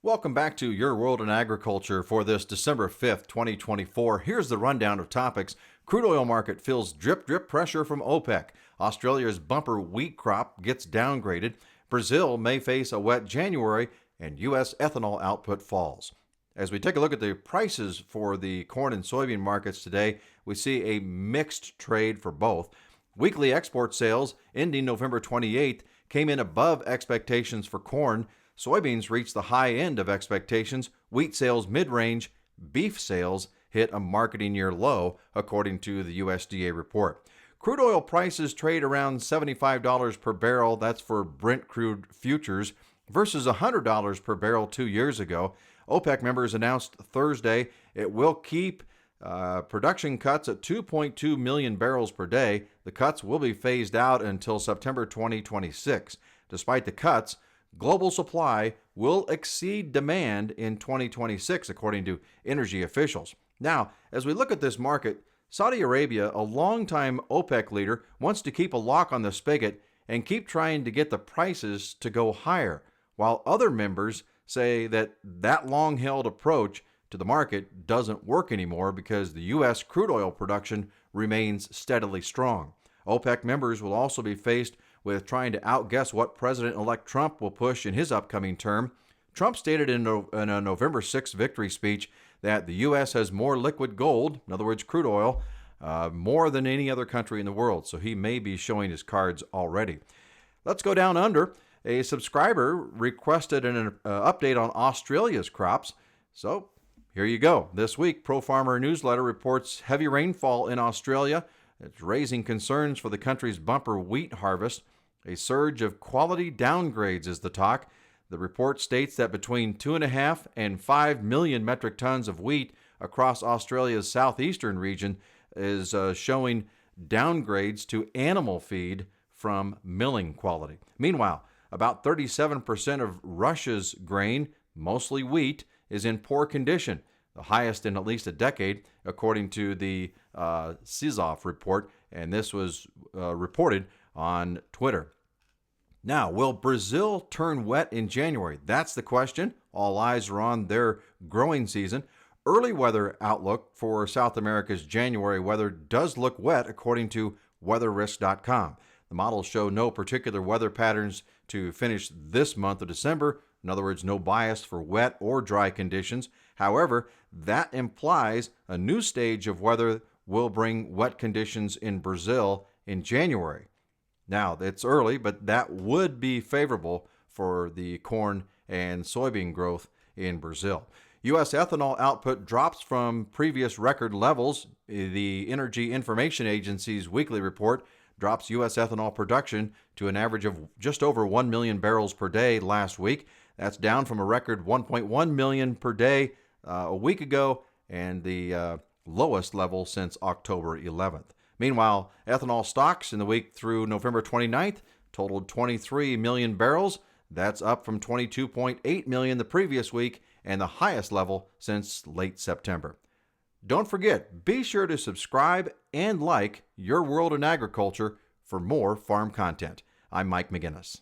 Welcome back to Your World in Agriculture for this December 5th, 2024. Here's the rundown of topics. Crude oil market feels drip pressure from OPEC. Australia's bumper wheat crop gets downgraded. Brazil may face a wet January, and U.S. ethanol output falls. As we take a look at the prices for the corn and soybean markets today, we see a mixed trade for both. Weekly export sales ending November 28th came in above expectations for corn. Soybeans reached the high end of expectations, wheat sales mid-range, beef sales hit a marketing year low, according to the USDA report. Crude oil prices trade around $75 per barrel, that's for Brent crude futures, versus $100 per barrel 2 years ago. OPEC members announced Thursday it will keep production cuts at 2.2 million barrels per day. The cuts will be phased out until September 2026. Despite the cuts, global supply will exceed demand in 2026, according to energy officials. Now, as we look at this market, Saudi Arabia, a longtime OPEC leader, wants to keep a lock on the spigot and keep trying to get the prices to go higher, while other members say that long-held approach to the market doesn't work anymore because the U.S. crude oil production remains steadily strong. OPEC members will also be faced with trying to outguess what President-elect Trump will push in his upcoming term. Trump stated in a November 6th victory speech that the U.S. has more liquid gold, in other words, crude oil, more than any other country in the world. So he may be showing his cards already. Let's go down under. A subscriber requested an update on Australia's crops. So here you go. This week, Pro Farmer Newsletter reports heavy rainfall in Australia. It's raising concerns for the country's bumper wheat harvest. A surge of quality downgrades is the talk. The report states that between 2.5 and 5 million metric tons of wheat across Australia's southeastern region is showing downgrades to animal feed from milling quality. Meanwhile, about 37% of Russia's grain, mostly wheat, is in poor condition, the highest in at least a decade, according to the Sizov report, and this was reported on Twitter. Now, will Brazil turn wet in January? That's the question. All eyes are on their growing season. Early weather outlook for South America's January weather does look wet, according to weatherrisk.com. The models show no particular weather patterns to finish this month of December. In other words, no bias for wet or dry conditions. However, that implies a new stage of weather will bring wet conditions in Brazil in January. Now, it's early, but that would be favorable for the corn and soybean growth in Brazil. U.S. ethanol output drops from previous record levels. The Energy Information Agency's weekly report drops U.S. ethanol production to an average of just over 1 million barrels per day last week. That's down from a record 1.1 million per day a week ago and the lowest level since October 11th. Meanwhile, ethanol stocks in the week through November 29th totaled 23 million barrels. That's up from 22.8 million the previous week and the highest level since late September. Don't forget, be sure to subscribe and like Your World in Agriculture for more farm content. I'm Mike McGinnis.